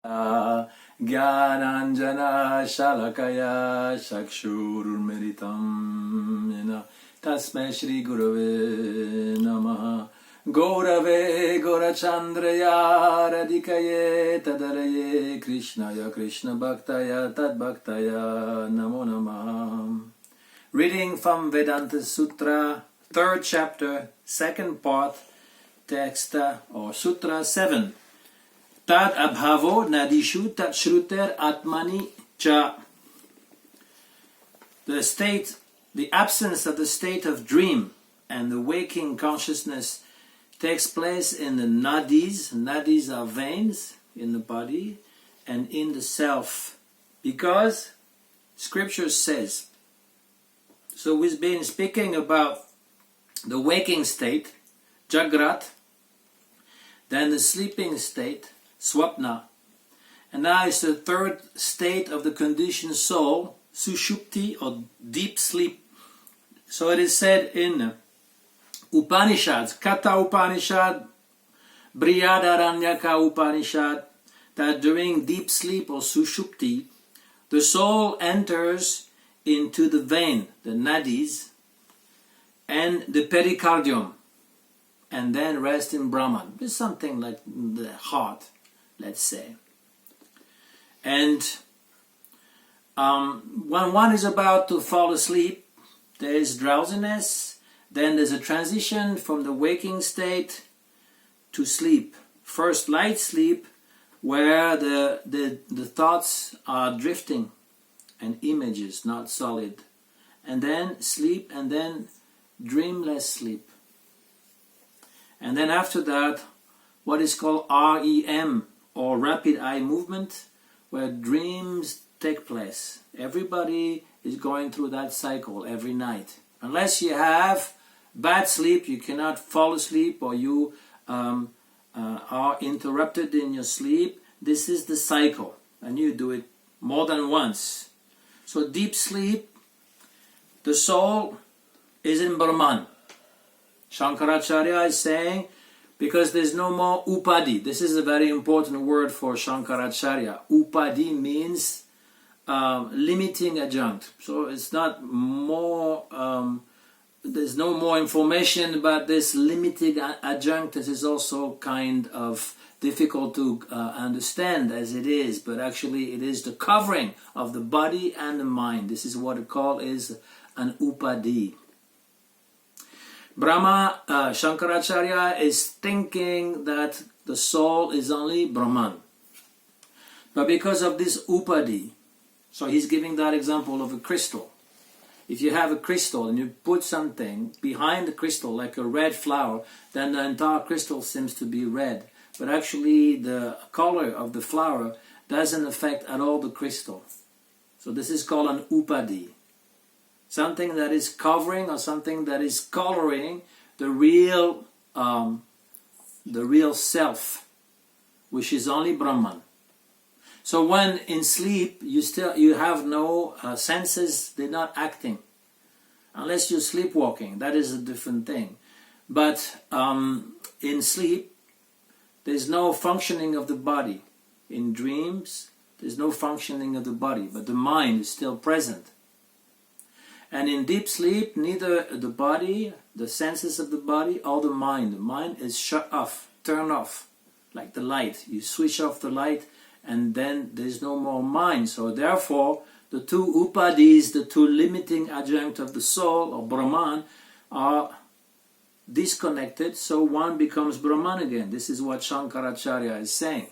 Gyananjana Shalakaya Chakshurmiritam Yena Tasmai Shri Gurave Namaha Gaurave Gaurachandraya Radhikaye Tadaraye Krishnaya Krishna Bhaktaya Tad Bhaktaya Namo Namaha. Reading from Vedanta Sutra, 3rd chapter, 2nd part, text or Sutra 7. Tad abhavo nadishu tat shruter atmani cha. The absence of the state of dream and the waking consciousness takes place in the nadis. Nadis are veins in the body and in the self. Because scripture says, so we've been speaking about the waking state, Jagrat, then the sleeping state, Swapna, and now it's the 3rd state of the conditioned soul, Sushupti, or deep sleep. So it is said in Upanishads, Katha Upanishad, Brihadaranyaka Upanishad, that during deep sleep or Sushupti, the soul enters into the vein, the nadis, and the pericardium, and then rest in Brahman. It's something like the heart, let's say. And when one is about to fall asleep, there is drowsiness, then there's a transition from the waking state to sleep. First light sleep, where the thoughts are drifting and images, not solid. And then sleep, and then dreamless sleep. And then after that, what is called REM, or rapid eye movement, where dreams take place. Everybody is going through that cycle every night. Unless you have bad sleep, you cannot fall asleep, or you are interrupted in your sleep. This is the cycle, and you do it more than once. So deep sleep, the soul is in Brahman. Shankaracharya is saying, because there's no more upadi. This is a very important word for Shankaracharya. Upadi means limiting adjunct. So it's not more, there's no more information about this limiting adjunct. This is also kind of difficult to understand as it is, but actually it is the covering of the body and the mind. This is what it called is an upadi. Brahma, Shankaracharya is thinking that the soul is only Brahman. But because of this upadi, so he's giving that example of a crystal. If you have a crystal and you put something behind the crystal, like a red flower, then the entire crystal seems to be red. But actually the color of the flower doesn't affect at all the crystal. So this is called an upadi. Something that is covering or something that is coloring the real self, which is only Brahman. So when in sleep you have no senses, they're not acting, unless you're sleepwalking. That is a different thing. But in sleep, there's no functioning of the body. In dreams, there's no functioning of the body, but the mind is still present. And in deep sleep, neither the body, the senses of the body, or the mind is shut off, turned off, like the light. You switch off the light, and then there's no more mind. So therefore, the two upadis, the two limiting adjunct of the soul, or Brahman, are disconnected, so one becomes Brahman again. This is what Shankaracharya is saying.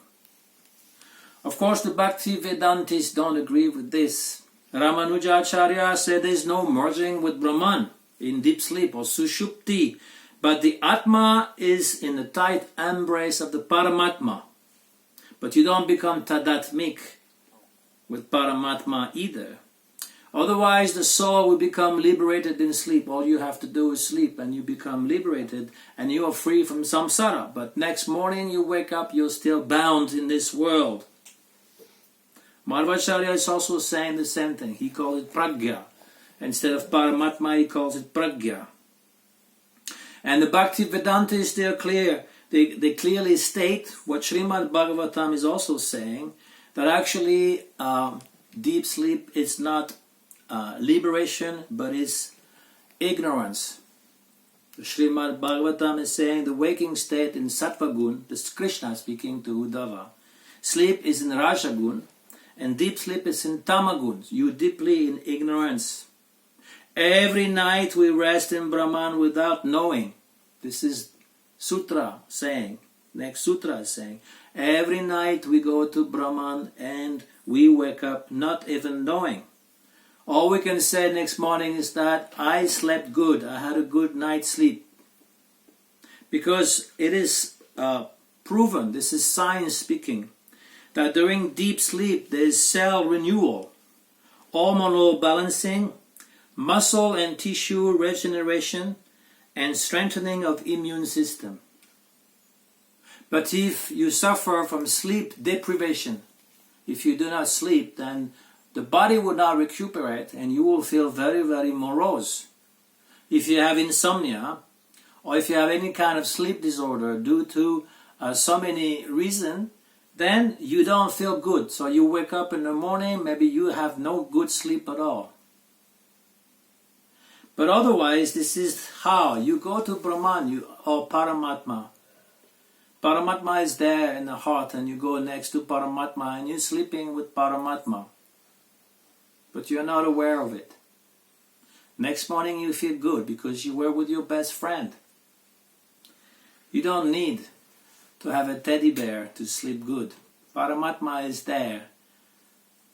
Of course, the Bhakti Vedantists don't agree with this. Ramanujacharya said there is no merging with Brahman in deep sleep or Sushupti, but the Atma is in the tight embrace of the Paramatma. But you don't become tadatmik with Paramatma either. Otherwise the soul will become liberated in sleep. All you have to do is sleep and you become liberated and you are free from samsara. But next morning you wake up, you're still bound in this world. Madhvacharya is also saying the same thing. He calls it pragya. Instead of Paramatma, he calls it pragya. And the Bhakti Vedanta is still clear they clearly state what Srimad Bhagavatam is also saying, that actually deep sleep is not liberation, but is ignorance. The Srimad Bhagavatam is saying the waking state in Sattva-gun, this is Krishna speaking to Uddhava. Sleep is in Rajagun, and deep sleep is in Tamagun. You deeply in ignorance. Every night we rest in Brahman without knowing. This is sutra saying. Next sutra is saying. Every night we go to Brahman and we wake up not even knowing. All we can say next morning is that I slept good. I had a good night's sleep. Because it is proven, this is science speaking, that during deep sleep there is cell renewal, hormonal balancing, muscle and tissue regeneration, and strengthening of immune system. But if you suffer from sleep deprivation, if you do not sleep, then the body will not recuperate and you will feel very, very morose. If you have insomnia, or if you have any kind of sleep disorder due to so many reasons, then you don't feel good. So you wake up in the morning, maybe you have no good sleep at all. But otherwise, this is how you go to Brahman or Paramatma. Paramatma is there in the heart, and you go next to Paramatma and you're sleeping with Paramatma. But you're not aware of it. Next morning you feel good because you were with your best friend. You don't need to have a teddy bear to sleep good. Paramatma is there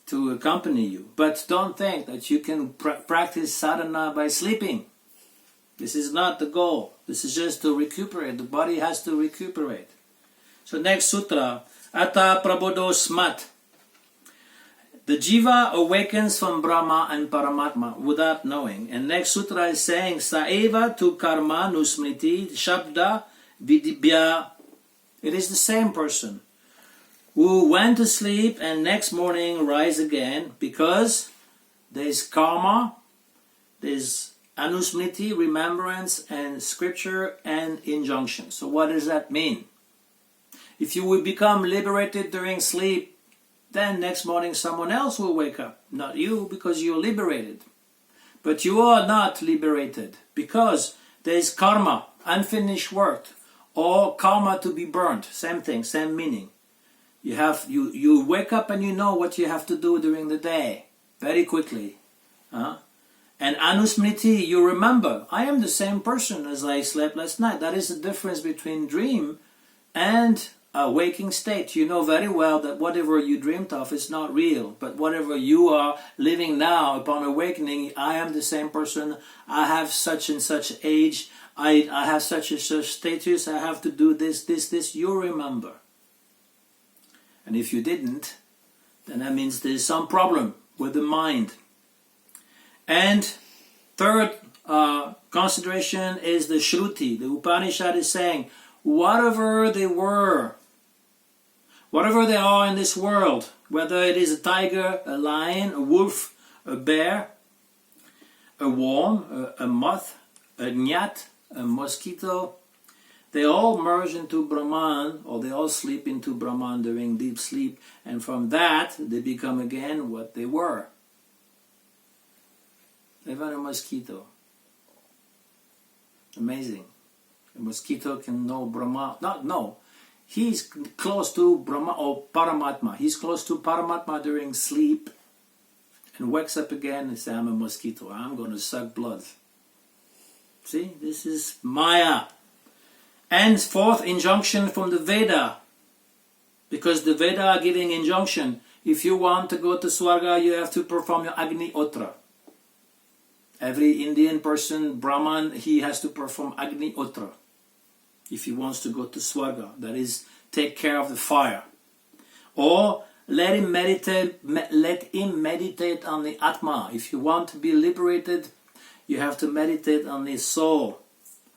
to accompany you. But don't think that you can practice sadhana by sleeping. This is not the goal. This is just to recuperate. The body has to recuperate. So next sutra, Ata Prabodo Smat. The jiva awakens from Brahma and Paramatma without knowing. And next sutra is saying, Saeva tu karma nusmriti shabda vidibhya. It is the same person who went to sleep and next morning rise again, because there is karma, there is anusmriti, remembrance, and scripture and injunction. So what does that mean? If you will become liberated during sleep, then next morning someone else will wake up. Not you, because you're liberated. But you are not liberated, because there is karma, unfinished work, or karma to be burnt. Same thing, same meaning. You wake up and you know what you have to do during the day, very quickly. And anusmriti, you remember, I am the same person as I slept last night. That is the difference between dream and a waking state. You know very well that whatever you dreamed of is not real, but whatever you are living now upon awakening, I am the same person, I have such and such age, I have such and such status, I have to do this, you remember. And if you didn't, then that means there's some problem with the mind. And third consideration is the Shruti. The Upanishad is saying, whatever they were, whatever they are in this world, whether it is a tiger, a lion, a wolf, a bear, a worm, a moth, a gnat, a mosquito, they all merge into Brahman, or they all sleep into Brahman during deep sleep, and from that they become again what they were. Even a mosquito. Amazing. A mosquito can know Brahma. No. He's close to Brahma or Paramatma. He's close to Paramatma during sleep and wakes up again and says, I'm a mosquito. I'm going to suck blood. See, this is Maya. And fourth injunction from the Veda. Because the Veda are giving injunction. If you want to go to Swarga, you have to perform your Agni Otra. Every Indian person, Brahman, he has to perform Agni Otra if he wants to go to Swarga, that is, take care of the fire. Or let him meditate on the Atma. If you want to be liberated, you have to meditate on the soul.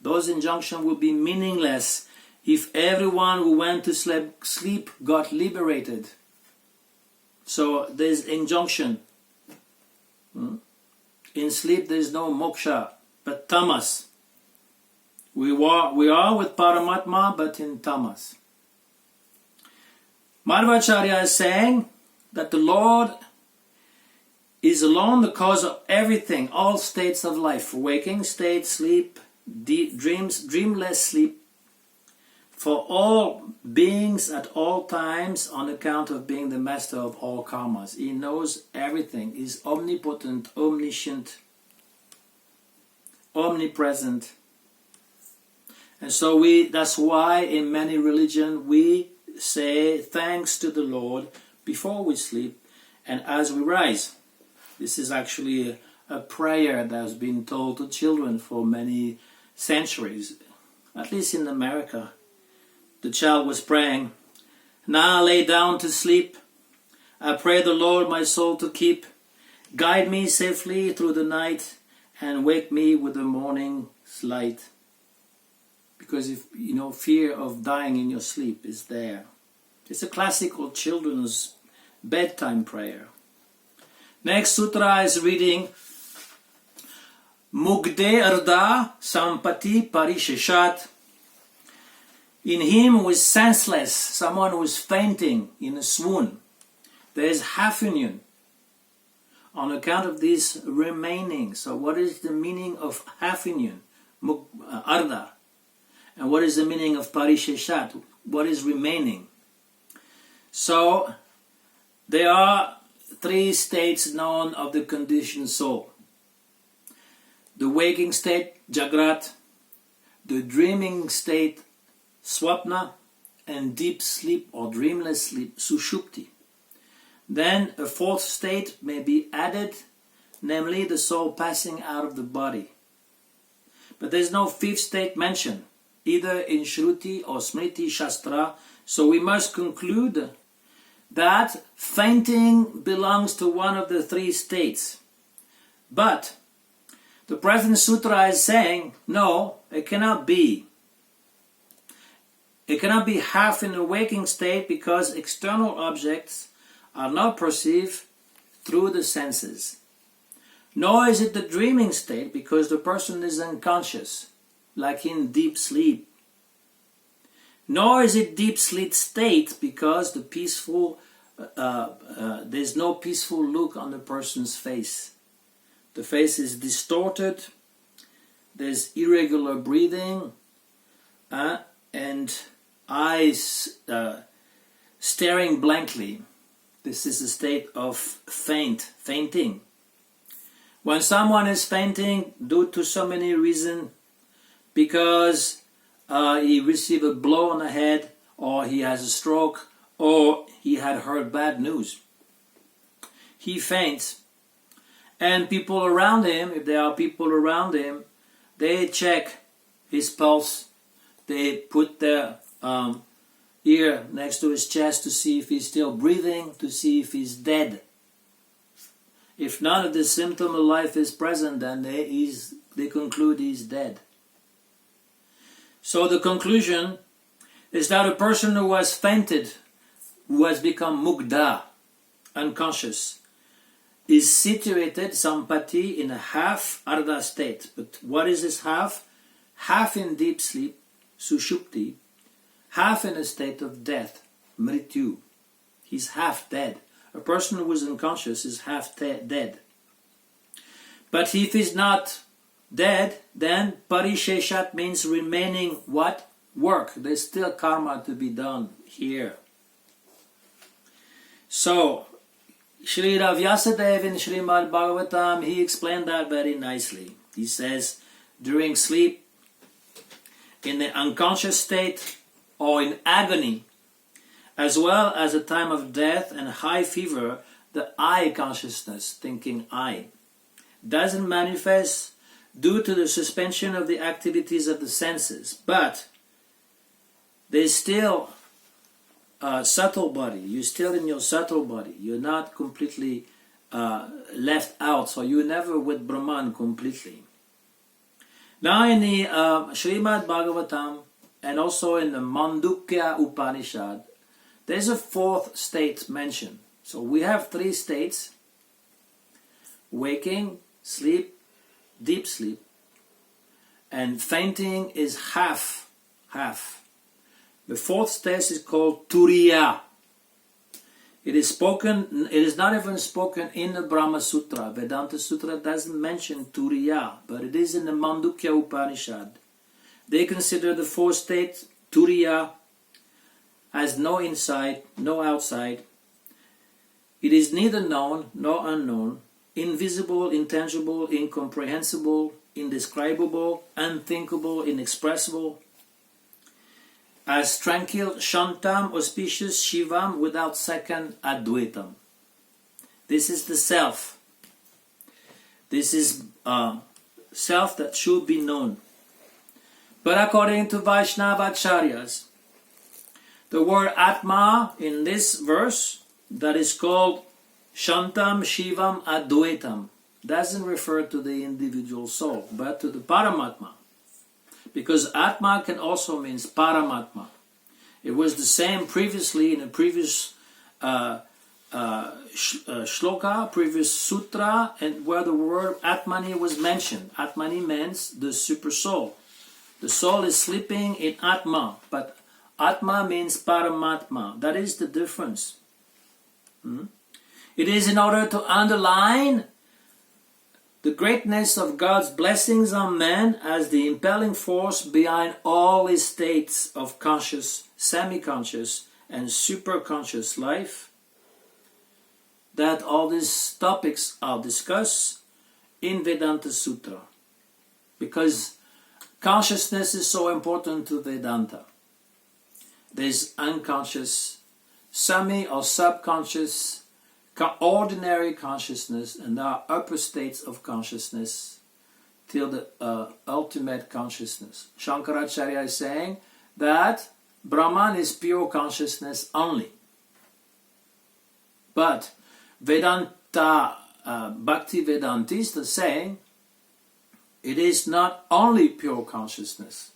Those injunctions will be meaningless if everyone who went to sleep got liberated. So there's injunction. In sleep there is no moksha, but tamas. We are with Paramatma, but in tamas. Madhvacharya is saying that the Lord is alone the cause of everything, all states of life, waking state, sleep, deep dreams, dreamless sleep, for all beings at all times on account of being the master of all karmas. He knows everything. He's omnipotent, omniscient, omnipresent. And so that's why in many religions we say thanks to the Lord before we sleep and as we rise. This is actually a prayer that has been told to children for many centuries, at least in America. The child was praying, "Now I lay down to sleep. I pray the Lord my soul to keep. Guide me safely through the night and wake me with the morning's light." Because if fear of dying in your sleep is there. It's a classical children's bedtime prayer. Next sutra is reading Mugde Arda Sampati Parisheshat. In him who is senseless, someone who is fainting in a swoon, there is half union on account of this remaining. So what is the meaning of half union? Arda. And what is the meaning of Parisheshat? What is remaining? So there are three states known of the conditioned soul. The waking state, Jagrat, the dreaming state, Swapna, and deep sleep or dreamless sleep, Sushupti. Then a fourth state may be added, namely the soul passing out of the body. But there's no fifth state mentioned, either in Shruti or Smriti Shastra, so we must conclude that fainting belongs to one of the three states. But the present sutra is saying, no, it cannot be. It cannot be half in the waking state because external objects are not perceived through the senses. Nor is it the dreaming state because the person is unconscious, like in deep sleep. Nor is it deep sleep state because the peaceful, there's no peaceful look on the person's face. The face is distorted, there's irregular breathing, and eyes staring blankly. This is a state of fainting. When someone is fainting due to so many reasons, because he received a blow on the head, or he has a stroke, or he had heard bad news, he faints. And people around him, if there are people around him, they check his pulse. They put their ear next to his chest to see if he's still breathing, to see if he's dead. If none of the symptom of life is present, then they conclude he's dead. So the conclusion is that a person who has fainted, who has become mugda, unconscious, is situated, sampati, in a half arda state. But what is this half? Half in deep sleep, sushupti, half in a state of death, mrityu. He's half dead. A person who is unconscious is half dead. But if he's not dead, then parisheshat means remaining what? Work. There's still karma to be done here. So, Sri Rav Vyasadeva in Srimad Bhagavatam, he explained that very nicely. He says, during sleep, in the unconscious state, or in agony, as well as a time of death and high fever, the I consciousness, thinking I, doesn't manifest due to the suspension of the activities of the senses. But there's still a subtle body. You're still in your subtle body. You're not completely left out. So you're never with Brahman completely. Now in the Srimad Bhagavatam and also in the Mandukya Upanishad, there's a fourth state mentioned. So we have three states: waking, sleep, deep sleep. and fainting is half. The fourth stage is called turiya. It is not even spoken in the Brahma Sutra. Vedanta Sutra doesn't mention turiya, but it is in the Mandukya Upanishad. They consider the fourth state, turiya, as no inside, no outside. It is neither known nor unknown, invisible, intangible, incomprehensible, indescribable, unthinkable, inexpressible. As tranquil, shantam, auspicious, shivam, without second, advaitam. This is the self. This is self that should be known. But according to Vaishnavacharyas, the word Atma in this verse, that is called Shantam Shivam Advaitam, doesn't refer to the individual soul, but to the Paramatma. Because Atma can also mean Paramatma. It was the same previously in a previous shloka, previous sutra, and where the word Atmani was mentioned. Atmani means the super soul. The soul is sleeping in Atma, but Atma means Paramatma. That is the difference. It is in order to underline the greatness of God's blessings on man as the impelling force behind all his states of conscious, semi-conscious, and superconscious life, that all these topics are discussed in Vedanta Sutra. Because consciousness is so important to Vedanta. There's unconscious, semi or subconscious, ordinary consciousness, and there are upper states of consciousness till the ultimate consciousness. Shankaracharya is saying that Brahman is pure consciousness only. But Vedanta, Bhakti Vedantists are saying it is not only pure consciousness.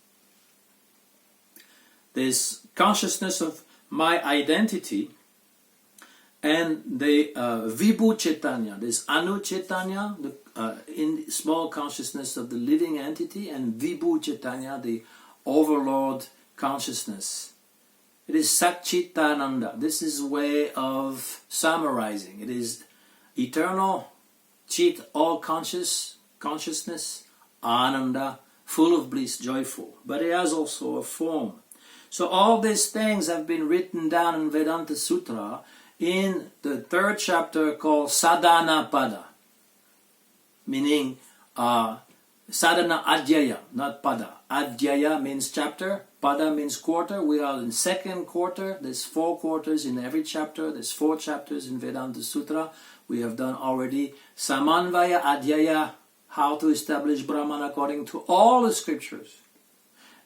There's consciousness of my identity, and the Vibhu Chaitanya, there's Anu Chaitanya, the in small consciousness of the living entity, and Vibhu Chaitanya, the overlord consciousness. It is Satchitananda. This is a way of summarizing. It is eternal, Chit, all consciousness, Ananda, full of bliss, joyful. But it has also a form. So all these things have been written down in Vedanta Sutra in the third chapter called Sadhana Pada, meaning Sadhana Adhyaya, not Pada. Adhyaya means chapter, Pada means quarter. We are in second quarter. There's 4 quarters in every chapter. There's 4 chapters in Vedanta Sutra. We have done already Samanvaya Adhyaya, how to establish Brahman according to all the scriptures.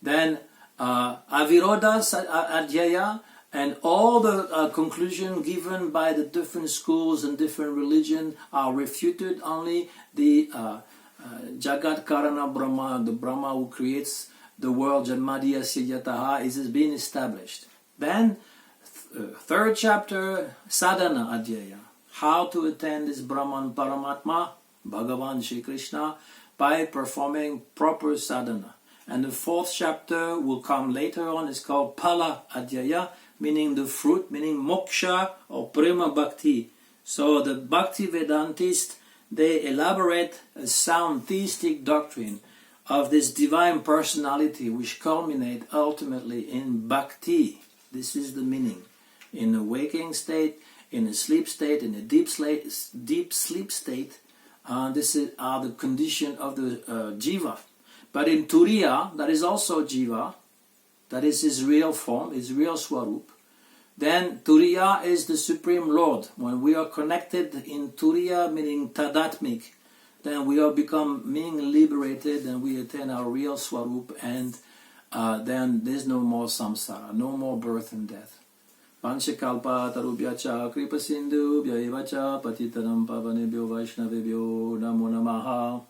Then Aviroda Adhyaya, and all the conclusions given by the different schools and different religions are refuted. Only the Jagat Karana Brahma, the Brahma who creates the world, Janmadiya Siddhataha, is being established. Then, third chapter, Sadhana Adhyaya, how to attain this Brahman Paramatma, Bhagavan Shri Krishna, by performing proper sadhana. And the 4th chapter will come later on, it's called Phala Adhyaya, meaning the fruit, meaning moksha or prema bhakti. So the Bhakti Vedantists, they elaborate a sound theistic doctrine of this divine personality which culminate ultimately in bhakti. This is the meaning. In the waking state, in a sleep state, in a deep sleep state, this are the condition of the jiva. But in turiya, that is also jiva, that is his real form, his real swarup. Then turiya is the Supreme Lord. When we are connected in turiya, meaning tadatmik, then we are being liberated and we attain our real swarup, and then there's no more samsara, no more birth and death. Panchakalpa tarubhyacha kripa sindhu bhyaevacha patitanam pavanebhyo vaishnavebhyo namo namaha.